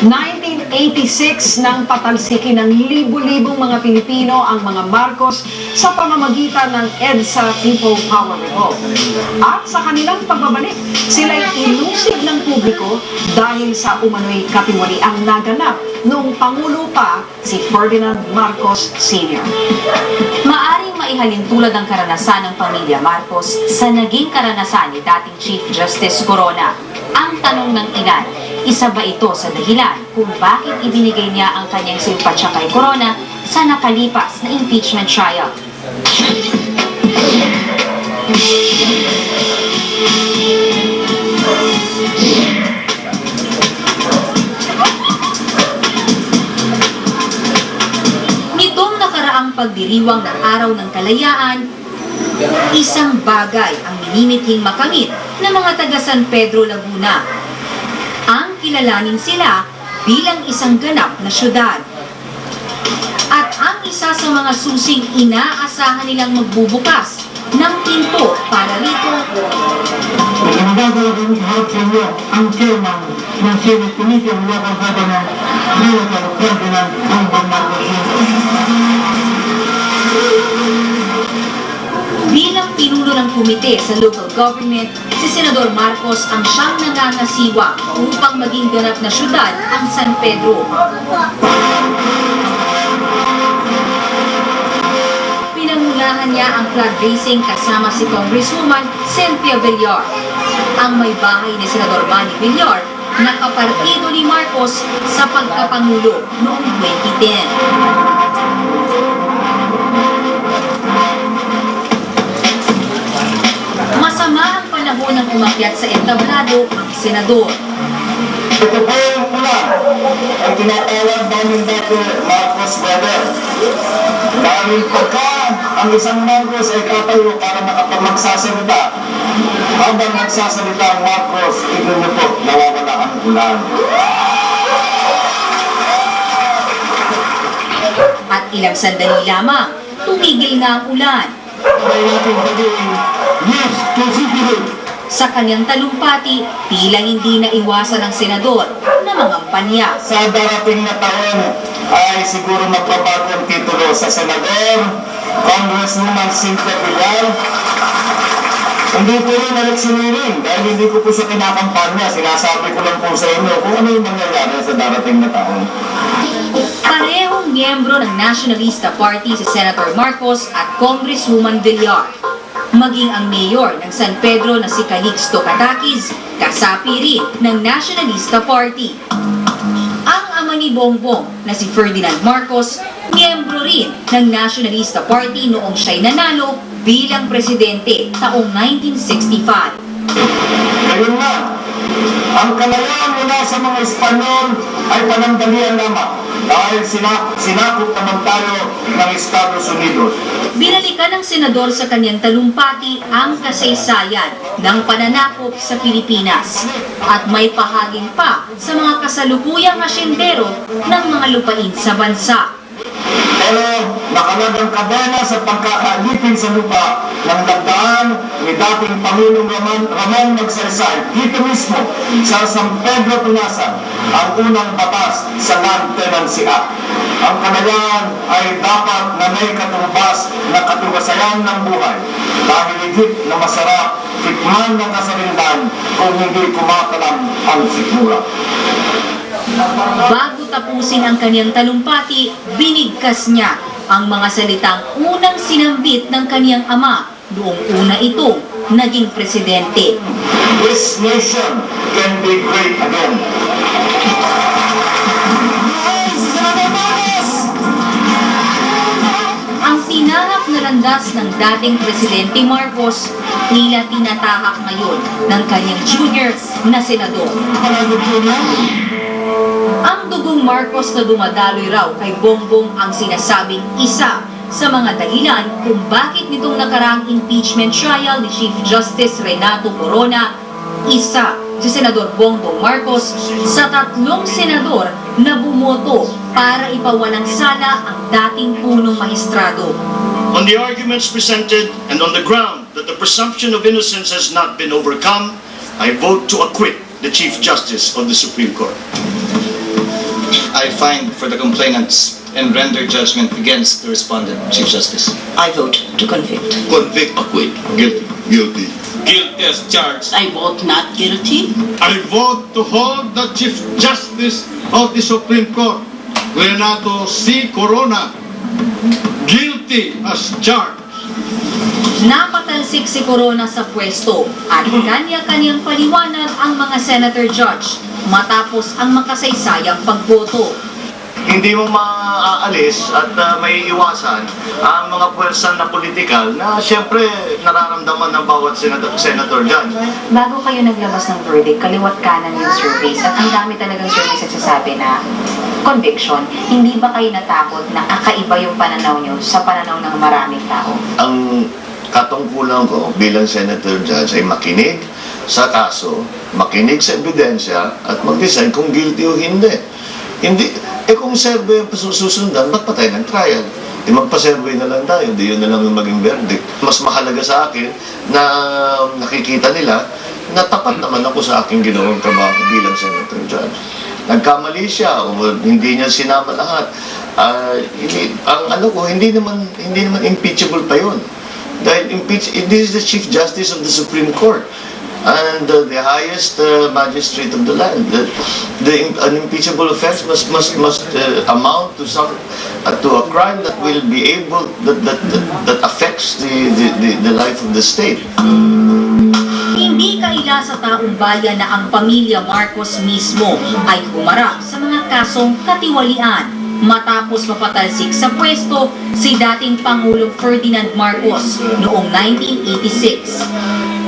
1986 nang patalsikin ng libu-libong mga Pilipino ang mga Marcos sa pamamagitan ng EDSA People Power Revolt. At sa kanilang pagbabalik, sila'y inusig ng publiko dahil sa umano'y katiwaliang naganap noong Pangulo pa si Ferdinand Marcos Sr. Maaring maihalin tulad ang karanasan ng pamilya Marcos sa naging karanasan ni dating Chief Justice Corona. Ang tanong ng ilan, isa ba ito sa dahilan kung bakit ibinigay niya ang kanyang simpatsya kay Corona sa nakalipas na impeachment trial? Nitong nakaraang pagdiriwang ng Araw ng Kalayaan, isang bagay ang minimithing makamit ng mga taga San Pedro, Laguna. Ang kilalanin sila bilang isang ganap na syudad. At ang isa sa mga susing inaasahan nilang magbubukas ng pinto para rito. Nagagawa kami harap sa inyo ang chairman ng Senate Committee on Local Government, Senator Ferdinand Marcos. Bilang pinuno ng komite sa local government, si Senador Marcos ang siyang nangangasiwa upang maging ganap na syudad ang San Pedro. Pinangunahan niya ang flag raising kasama si Congresswoman Cynthia Villar. Ang may bahay ni Senador Manny Villar na kapartido ni Marcos sa pagkapangulo noong 2010. Masama ang panahon ng umakyat sa entablado ang senador. Ito po yung una, ang tinatawag namin dati Marcos Brother. Dahil pagka ang isang Marcos ay katayo para makapagmagsasalita, habang magsasalita ang Marcos, tignan niyo po, nawawala ang ulan. At ilang sandali lamang, tumigil na ang ulan. Kaya natin sabihin, yes, considerate. Sa kanyang talumpati, tila hindi naiwasan ng senador na mangampanya. Sa darating na taon ay siguro magbabago ang titulo sa senador, Congresswoman Cynthia Villar. Hindi po rin electioneering dahil hindi ko po siya kinakampanya. Sinasabi ko lang po sa inyo kung ano yung mangyayari sa darating na taon. Parehong miyembro ng Nationalista Party si Senator Marcos at Congresswoman Villar. Maging ang mayor ng San Pedro na si Calixto Catakis, kasapi rin ng Nationalista Party. Ang ama ni Bongbong na si Ferdinand Marcos, miyembro rin ng Nationalista Party noong siya'y nanalo bilang presidente taong 1965. Ngayon na, ang kalayaan mula sa mga Espanyol ay panandalian lamang dahil sinakop naman tayo ng Estados Unidos. Binalikan ng senador sa kanyang talumpati ang kasaysayan ng pananakop sa Pilipinas at may pahaging pa sa mga kasalukuyang asyendero ng mga lupain sa bansa. Pero nakalagang kadena sa pagkakaalipin sa lupa ng dagdaan ni dating Pangulong Ramon Magsaysay dito mismo sa San Pedro Tunasan ang unang batas sa Land Tenancy Act. Ang kalayaan ay dapat na may katumbas na katiwasayan ng buhay dahil higit na masarap tikman ng kasarindan kung hindi kumakalam ang sikmura. Bago tapusin ang kanyang talumpati, binigkas niya ang mga salitang unang sinambit ng kanyang ama noong una itong naging presidente. This nation can be great again. Ang tinahak na landas ng dating Presidente Marcos, tila tinatahak ngayon ng kanyang junior na senador. Ang dugong Marcos na dumadaloy raw kay Bongbong ang sinasabing isa sa mga dahilan kung bakit nitong nakaraang impeachment trial ni Chief Justice Renato Corona, isa si Senador Bongbong Marcos sa 3 senador na bumoto para ipawalang sala ang dating punong maestrado. On the arguments presented and on the ground that the presumption of innocence has not been overcome, I vote to acquit the Chief Justice of the Supreme Court. I find for the complainants and render judgment against the respondent, Chief Justice. I vote to convict. Convict, acquit. Guilty. Guilty. Guilty as charged. I vote not guilty. I vote to hold the Chief Justice of the Supreme Court, Renato C. Corona, guilty as charged. Napatalsik si Corona sa pwesto at kanya-kanyang paliwanag ang mga senator judge matapos ang makasaysayang pagboto. Hindi mo maaalis at may iwasan ang mga pwersa na politikal na siyempre nararamdaman ng bawat senator dyan. Bago kayo naglabas ng verdict, kaliwat kanan yung surveys at ang dami talagang surveys nagsasabi na conviction. Hindi ba kayo natakot na kakaiba yung pananaw nyo sa pananaw ng maraming tao? Ang katungkulan ko bilang senator judge ay makinig sa kaso, makinig sa ebidensya at mag-decide kung guilty o hindi. Kung survey ang susundan, ba't patay ng trial? Magpa-survey na lang tayo, hindi yun na lang yung maging verdict. Mas mahalaga sa akin na nakikita nila na tapat naman ako sa aking ginawang trabaho bilang senator judge. Nagkamali siya o hindi niya sinama lahat. Hindi naman impeachable pa yun. Dahil this is the Chief Justice of the Supreme Court and the highest magistrate of the land. An impeachable offense must amount to a crime that will be able that affects the life of the state. Hindi kaila sa taong bayan na ang pamilya Marcos mismo ay humarap sa mga kasong katiwalian matapos mapatalsik sa pwesto si dating Pangulong Ferdinand Marcos noong 1986.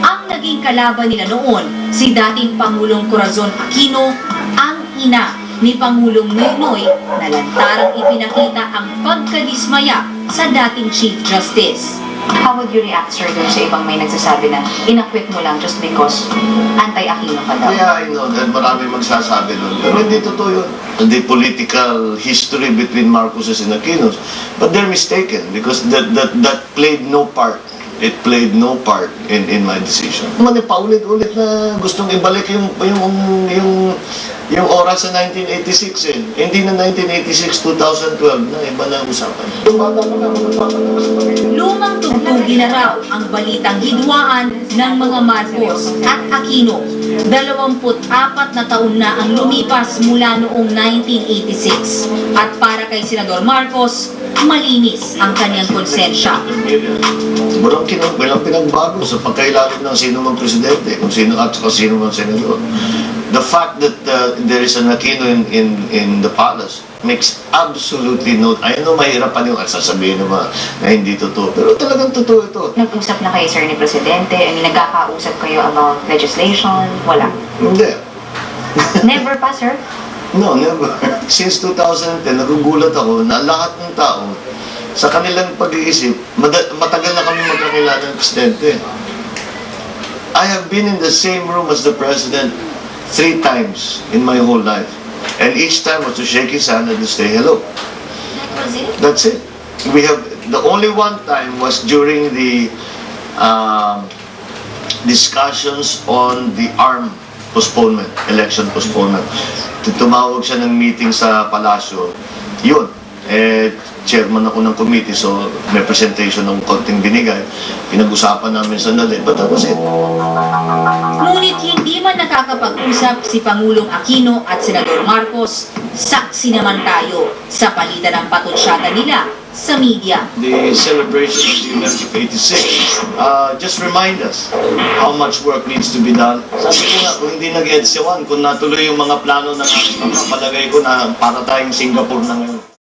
Ang naging kalaban nila noon, si dating Pangulong Corazon Aquino, ang ina ni Pangulong Noynoy na lantarang ipinakita ang pagkadismaya sa dating Chief Justice. How would you react, sir, dun sa ibang may nagsasabi na inakwit mo lang just because anti-Aquino ka daw? Yeah, I know that marami magsasabi nun. Pero hindi totoo yun. The political history between Marcoses and Aquinos. But they're mistaken because that played no part. It played no part in my decision. Paulit-ulit na gustong ibalik yung oras sa 1986 eh. Hindi na 1986, 2012 na, iba na usapan. Lumang tugtugin na raw ang balitang hidwaan ng mga Marcos at Aquino. 24 na taon na ang lumipas mula noong 1986. At para kay Senador Marcos, malinis ang kanyang konsensya. Walang pinagbago sa pagkailangan ng sino mang presidente, kung sino at sino mang senador. The fact that there is an Aquino in the palace makes absolutely no... I know mahirapan yung sasabihin naman na hindi totoo, pero talagang totoo ito. Nag-usap na kayo, sir, ni Presidente? Nagkakausap kayo about legislation? Wala? Hindi. Never pa, sir? No, never. Since 2010, nagugulat ako na lahat ng tao sa kanilang pag-iisip, matagal na kami magkakilala ng Presidente. I have been in the same room as the President 3 times in my whole life. And each time was to shake his hand and to say hello. That was it? That's it. The only one time was during the discussions on the ARM postponement, election postponement. Tumawag siya ng meeting sa palasyo. Yun. Chairman ako ng committee, so may presentation ng konting binigay. Pinag-usapan namin sandali, but that was it. Ngunit hindi man nakakapag-usap si Pangulong Aquino at Senador Marcos, saksi naman tayo sa palitan ng patutsyata nila sa media. The celebration of the events of 86 just remind us how much work needs to be done. Sabi ko nga, kung hindi nag-EDSA 1, kung natuloy yung mga plano ng palagay ko na para tayong Singapore na ngayon.